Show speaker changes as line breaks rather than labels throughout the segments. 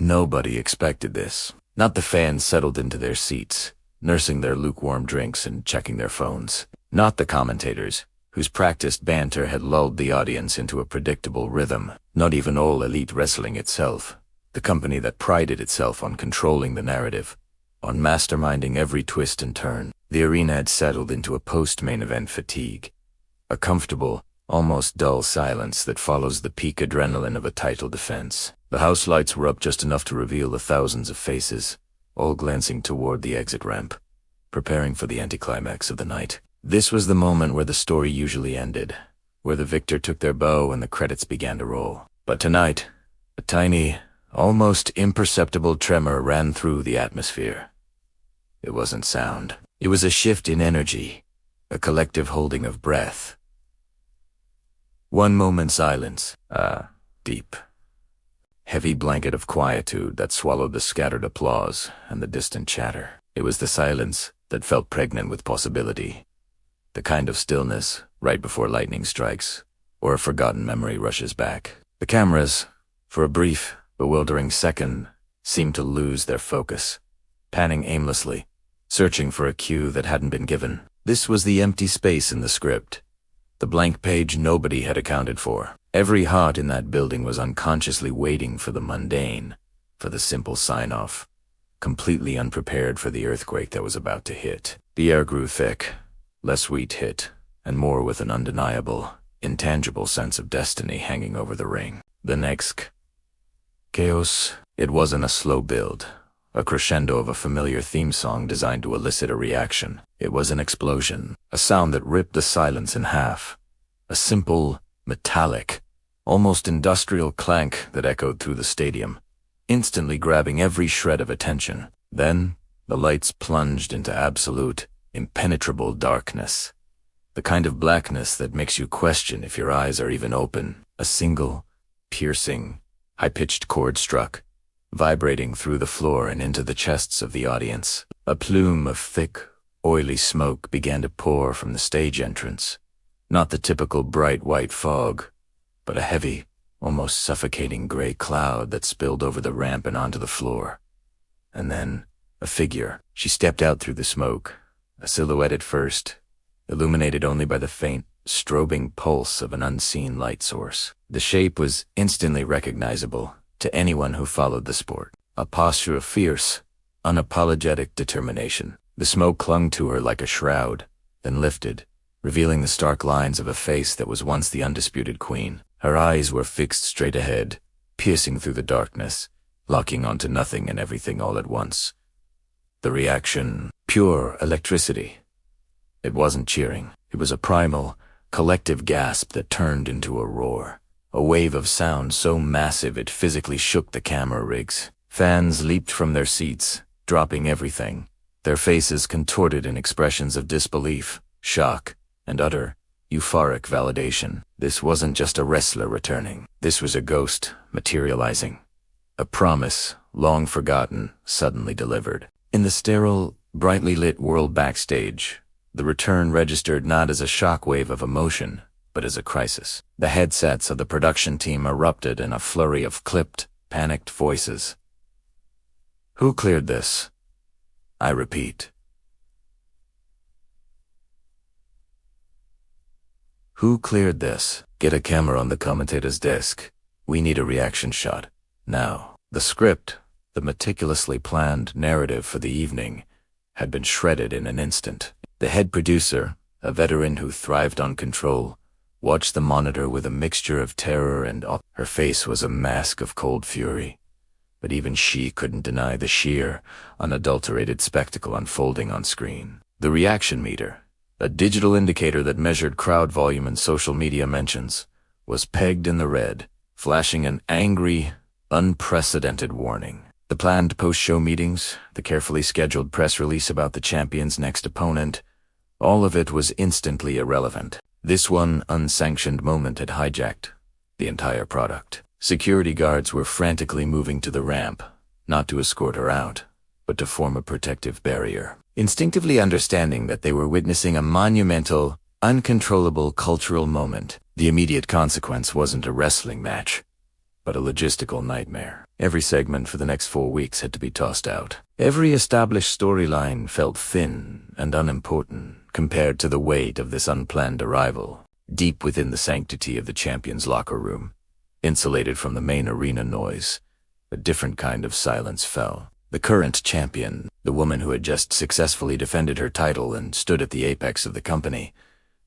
Nobody expected this. Not the fans settled into their seats, nursing their lukewarm drinks and checking their phones. Not the commentators, whose practiced banter had lulled the audience into a predictable rhythm. Not even All Elite Wrestling itself, the company that prided itself on controlling the narrative, on masterminding every twist and turn. The arena had settled into a post-main event fatigue, a comfortable, almost dull silence that follows the peak adrenaline of a title defense. The house lights were up just enough to reveal the thousands of faces, all glancing toward the exit ramp, preparing for the anticlimax of the night. This was the moment where the story usually ended, where the victor took their bow and the credits began to roll. But tonight, a tiny, almost imperceptible tremor ran through the atmosphere. It wasn't sound. It was a shift in energy, a collective holding of breath. One moment silence, a deep, heavy blanket of quietude that swallowed the scattered applause and the distant chatter. It was the silence that felt pregnant with possibility, the kind of stillness right before lightning strikes, or a forgotten memory rushes back. The cameras, for a brief, bewildering second, seemed to lose their focus, panning aimlessly, searching for a cue that hadn't been given. This was the empty space in the script, the blank page nobody had accounted for. Every heart in that building was unconsciously waiting for the mundane, for the simple sign-off, completely unprepared for the earthquake that was about to hit. The air grew thick, less wheat hit, and more with an undeniable, intangible sense of destiny hanging over the ring. The next chaos, it wasn't a slow build, a crescendo of a familiar theme song designed to elicit a reaction. It was an explosion, a sound that ripped the silence in half, a simple, metallic, almost industrial clank that echoed through the stadium, instantly grabbing every shred of attention. Then, the lights plunged into absolute, impenetrable darkness, the kind of blackness that makes you question if your eyes are even open. A single, piercing, high-pitched chord struck, vibrating through the floor and into the chests of the audience. A plume of thick, oily smoke began to pour from the stage entrance, not the typical bright white fog, but a heavy, almost suffocating gray cloud that spilled over the ramp and onto the floor. And then, a figure. She stepped out through the smoke, a silhouette at first, illuminated only by the faint, strobing pulse of an unseen light source. The shape was instantly recognizable to anyone who followed the sport. A posture of fierce, unapologetic determination. The smoke clung to her like a shroud, then lifted, revealing the stark lines of a face that was once the undisputed queen. Her eyes were fixed straight ahead, piercing through the darkness, locking onto nothing and everything all at once. The reaction, pure electricity. It wasn't cheering. It was a primal, collective gasp that turned into a roar, a wave of sound so massive it physically shook the camera rigs. Fans leaped from their seats, dropping everything, their faces contorted in expressions of disbelief, shock, and utter, euphoric validation. This wasn't just a wrestler returning. This was a ghost materializing, a promise, long forgotten, suddenly delivered. In the sterile, brightly lit world backstage, the return registered not as a shockwave of emotion, but as a crisis. The headsets of the production team erupted in a flurry of clipped, panicked voices. Who cleared this? I repeat. Who cleared this? Get a camera on the commentator's desk. We need a reaction shot. Now, the script, the meticulously planned narrative for the evening, had been shredded in an instant. The head producer, a veteran who thrived on control, watched the monitor with a mixture of terror and awe. Her face was a mask of cold fury, but even she couldn't deny the sheer, unadulterated spectacle unfolding on screen. The reaction meter, a digital indicator that measured crowd volume and social media mentions, was pegged in the red, flashing an angry, unprecedented warning. The planned post-show meetings, the carefully scheduled press release about the champion's next opponent, all of it was instantly irrelevant. This one unsanctioned moment had hijacked the entire product. Security guards were frantically moving to the ramp, not to escort her out, but to form a protective barrier. Instinctively understanding that they were witnessing a monumental, uncontrollable cultural moment, the immediate consequence wasn't a wrestling match, but a logistical nightmare. Every segment for the next 4 weeks had to be tossed out. Every established storyline felt thin and unimportant compared to the weight of this unplanned arrival. Deep within the sanctity of the champion's locker room, insulated from the main arena noise, a different kind of silence fell. The current champion, the woman who had just successfully defended her title and stood at the apex of the company,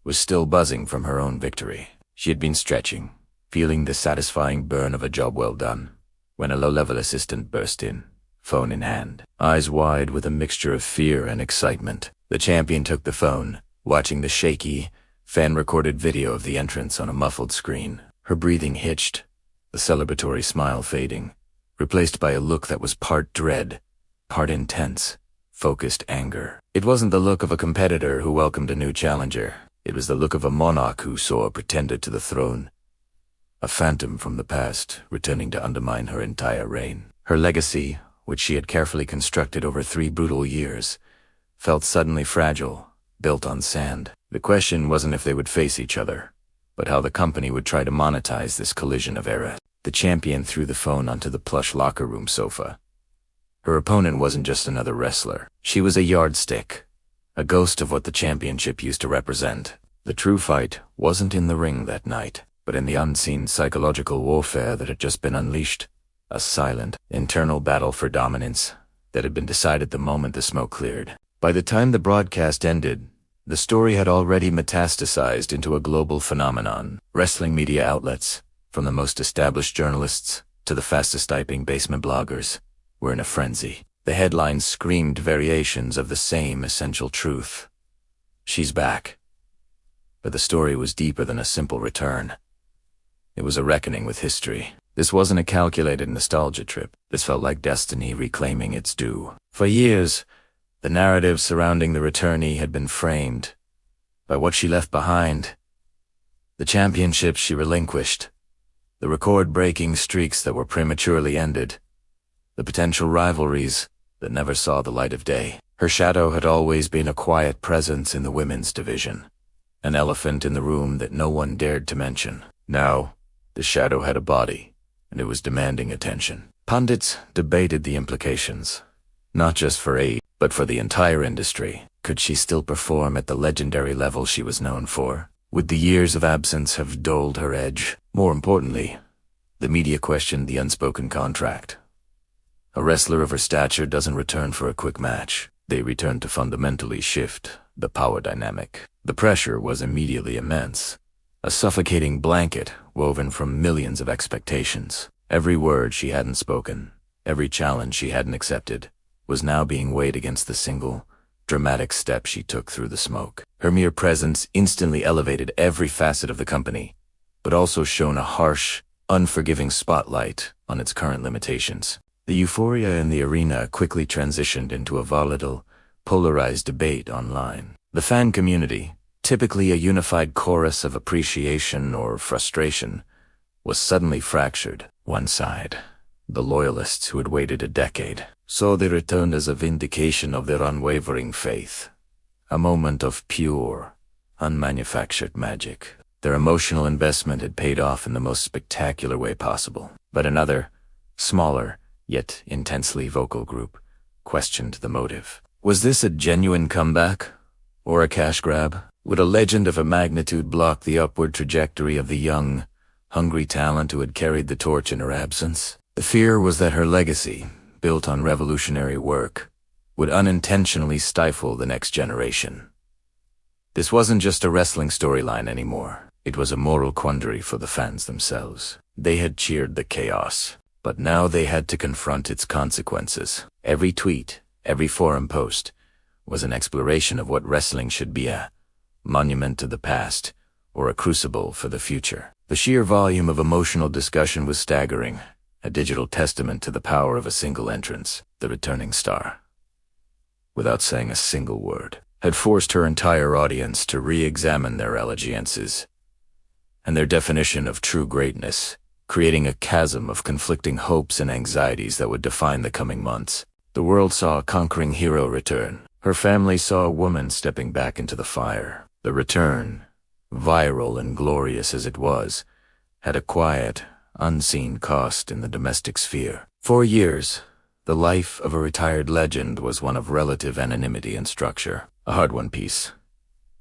was still buzzing from her own victory. She had been stretching, feeling the satisfying burn of a job well done, when a low-level assistant burst in, phone in hand. Eyes wide with a mixture of fear and excitement, the champion took the phone, watching the shaky, fan-recorded video of the entrance on a muffled screen. Her breathing hitched, the celebratory smile fading, replaced by a look that was part dread, part intense, focused anger. It wasn't the look of a competitor who welcomed a new challenger. It was the look of a monarch who saw a pretender to the throne, a phantom from the past returning to undermine her entire reign. Her legacy, which she had carefully constructed over 3 brutal years, felt suddenly fragile, built on sand. The question wasn't if they would face each other, but how the company would try to monetize this collision of eras. The champion threw the phone onto the plush locker room sofa. Her opponent wasn't just another wrestler. She was a yardstick, a ghost of what the championship used to represent. The true fight wasn't in the ring that night, but in the unseen psychological warfare that had just been unleashed. A silent, internal battle for dominance that had been decided the moment the smoke cleared. By the time the broadcast ended, the story had already metastasized into a global phenomenon. Wrestling media outlets, from the most established journalists to the fastest-typing basement bloggers, were in a frenzy. The headlines screamed variations of the same essential truth. She's back. But the story was deeper than a simple return. It was a reckoning with history. This wasn't a calculated nostalgia trip. This felt like destiny reclaiming its due. For years, the narrative surrounding the returnee had been framed by what she left behind, the championships she relinquished, the record-breaking streaks that were prematurely ended, the potential rivalries that never saw the light of day. Her shadow had always been a quiet presence in the women's division, an elephant in the room that no one dared to mention. Now, the shadow had a body, and it was demanding attention. Pundits debated the implications, not just for AEW, but for the entire industry. Could she still perform at the legendary level she was known for? Would the years of absence have dulled her edge? More importantly, the media questioned the unspoken contract. A wrestler of her stature doesn't return for a quick match. They return to fundamentally shift the power dynamic. The pressure was immediately immense, a suffocating blanket woven from millions of expectations. Every word she hadn't spoken, every challenge she hadn't accepted, was now being weighed against the single, dramatic step she took through the smoke. Her mere presence instantly elevated every facet of the company, but also shone a harsh, unforgiving spotlight on its current limitations. The euphoria in the arena quickly transitioned into a volatile, polarized debate online. The fan community, typically a unified chorus of appreciation or frustration, was suddenly fractured. One side, the loyalists who had waited a decade, saw the return as a vindication of their unwavering faith, a moment of pure, unmanufactured magic. Their emotional investment had paid off in the most spectacular way possible. But another, smaller, yet intensely vocal group, questioned the motive. Was this a genuine comeback, or a cash grab? Would a legend of a magnitude block the upward trajectory of the young, hungry talent who had carried the torch in her absence? The fear was that her legacy, built on revolutionary work, would unintentionally stifle the next generation. This wasn't just a wrestling storyline anymore. It was a moral quandary for the fans themselves. They had cheered the chaos, but now they had to confront its consequences. Every tweet, every forum post, was an exploration of what wrestling should be, a monument to the past, or a crucible for the future. The sheer volume of emotional discussion was staggering, a digital testament to the power of a single entrance. The returning star, without saying a single word, had forced her entire audience to re-examine their allegiances and their definition of true greatness, creating a chasm of conflicting hopes and anxieties that would define the coming months. The world saw a conquering hero return. Her family saw a woman stepping back into the fire. The return, viral and glorious as it was, had a quiet, unseen cost in the domestic sphere. For years, the life of a retired legend was one of relative anonymity and structure, a hard-won piece,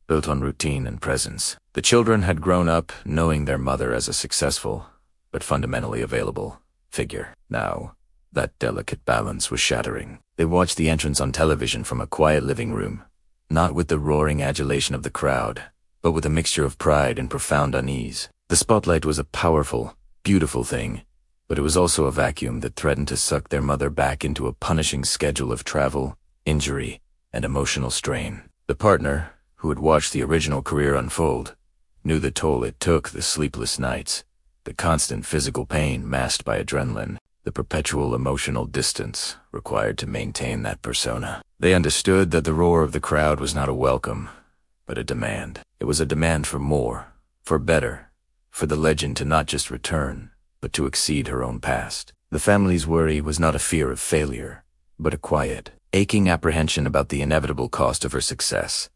built on routine and presence. The children had grown up knowing their mother as a successful, but fundamentally available, figure. Now, that delicate balance was shattering. They watched the entrance on television from a quiet living room, not with the roaring adulation of the crowd, but with a mixture of pride and profound unease. The spotlight was a powerful, beautiful thing, but it was also a vacuum that threatened to suck their mother back into a punishing schedule of travel, injury, and emotional strain. The partner, who had watched the original career unfold, knew the toll it took: the sleepless nights, the constant physical pain masked by adrenaline, the perpetual emotional distance required to maintain that persona. They understood that the roar of the crowd was not a welcome, but a demand. It was a demand for more, for better, for the legend to not just return, but to exceed her own past. The family's worry was not a fear of failure, but a quiet, aching apprehension about the inevitable cost of her success,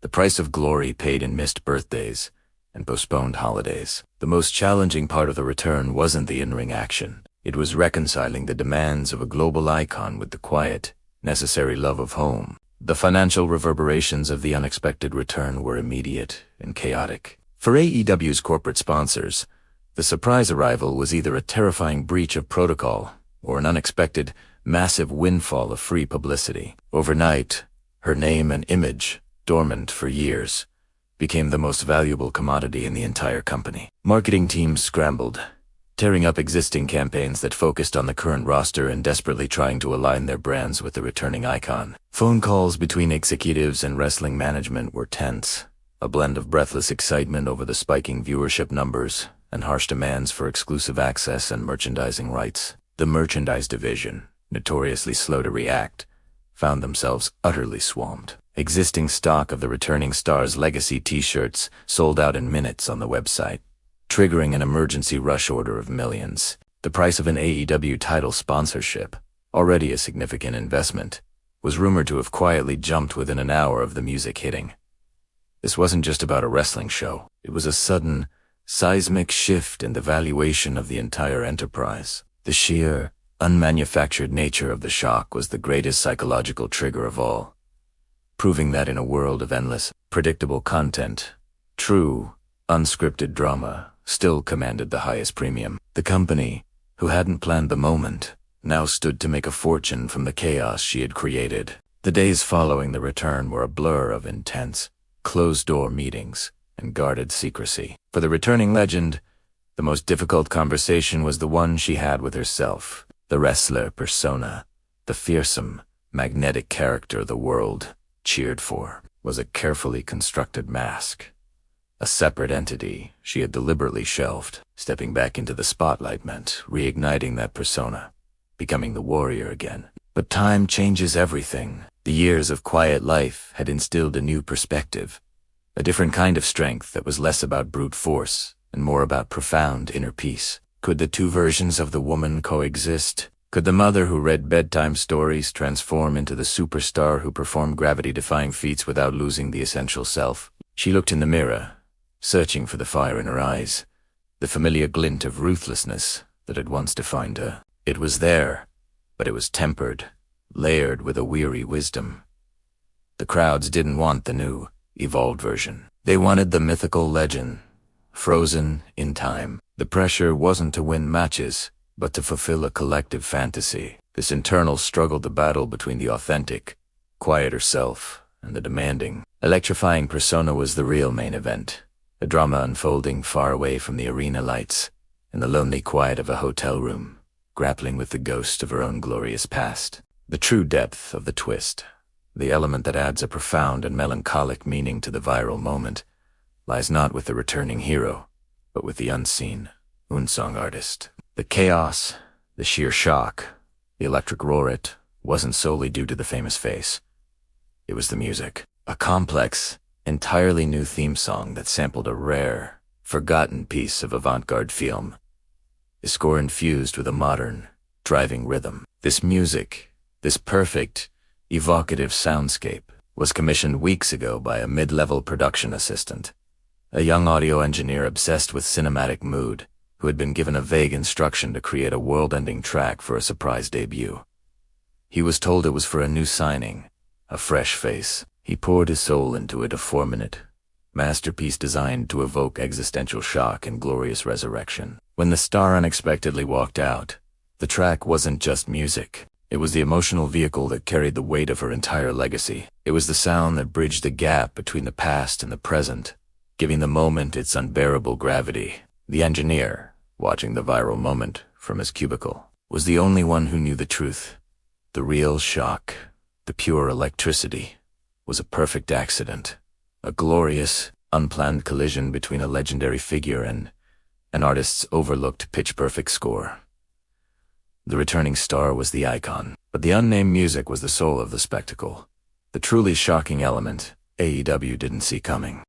the price of glory paid in missed birthdays and postponed holidays. The most challenging part of the return wasn't the in-ring action. It was reconciling the demands of a global icon with the quiet, necessary love of home. The financial reverberations of the unexpected return were immediate and chaotic. For AEW's corporate sponsors, the surprise arrival was either a terrifying breach of protocol or an unexpected, massive windfall of free publicity. Overnight, her name and image, dormant for years, became the most valuable commodity in the entire company. Marketing teams scrambled, tearing up existing campaigns that focused on the current roster and desperately trying to align their brands with the returning icon. Phone calls between executives and wrestling management were tense, a blend of breathless excitement over the spiking viewership numbers and harsh demands for exclusive access and merchandising rights. The merchandise division, notoriously slow to react, found themselves utterly swamped. Existing stock of the returning star's legacy t-shirts sold out in minutes on the website, triggering an emergency rush order of millions. The price of an AEW title sponsorship, already a significant investment, was rumored to have quietly jumped within an hour of the music hitting. This wasn't just about a wrestling show. It was a sudden, seismic shift in the valuation of the entire enterprise. The sheer, unmanufactured nature of the shock was the greatest psychological trigger of all, proving that in a world of endless, predictable content, true, unscripted drama still commanded the highest premium. The company, who hadn't planned the moment, now stood to make a fortune from the chaos she had created. The days following the return were a blur of intense, closed-door meetings and guarded secrecy. For the returning legend, the most difficult conversation was the one she had with herself. The wrestler persona, the fearsome, magnetic character the world cheered for, was a carefully constructed mask. A separate entity she had deliberately shelved. Stepping back into the spotlight meant reigniting that persona, becoming the warrior again. But time changes everything. The years of quiet life had instilled a new perspective, a different kind of strength that was less about brute force and more about profound inner peace. Could the two versions of the woman coexist? Could the mother who read bedtime stories transform into the superstar who performed gravity-defying feats without losing the essential self? She looked in the mirror, searching for the fire in her eyes, the familiar glint of ruthlessness that had once defined her. It was there, but it was tempered, layered with a weary wisdom. The crowds didn't want the new, evolved version. They wanted the mythical legend, frozen in time. The pressure wasn't to win matches, but to fulfill a collective fantasy. This internal struggle, the battle between the authentic, quieter self and the demanding, electrifying persona was the real main event. A drama unfolding far away from the arena lights, in the lonely quiet of a hotel room, grappling with the ghost of her own glorious past. The true depth of the twist, the element that adds a profound and melancholic meaning to the viral moment, lies not with the returning hero, but with the unseen, unsung artist. The chaos, the sheer shock, the electric roar, it wasn't solely due to the famous face. It was the music. A complex, entirely new theme song that sampled a rare, forgotten piece of avant-garde film. The score infused with a modern, driving rhythm. This music, this perfect, evocative soundscape, was commissioned weeks ago by a mid-level production assistant, a young audio engineer obsessed with cinematic mood, who had been given a vague instruction to create a world-ending track for a surprise debut. He was told it was for a new signing, a fresh face. He poured his soul into it, a 4-minute masterpiece designed to evoke existential shock and glorious resurrection. When the star unexpectedly walked out, the track wasn't just music. It was the emotional vehicle that carried the weight of her entire legacy. It was the sound that bridged the gap between the past and the present, giving the moment its unbearable gravity. The engineer, watching the viral moment from his cubicle, was the only one who knew the truth. The real shock, the pure electricity, was a perfect accident. A glorious, unplanned collision between a legendary figure and an artist's overlooked pitch-perfect score. The returning star was the icon, but the unnamed music was the soul of the spectacle, the truly shocking element AEW didn't see coming.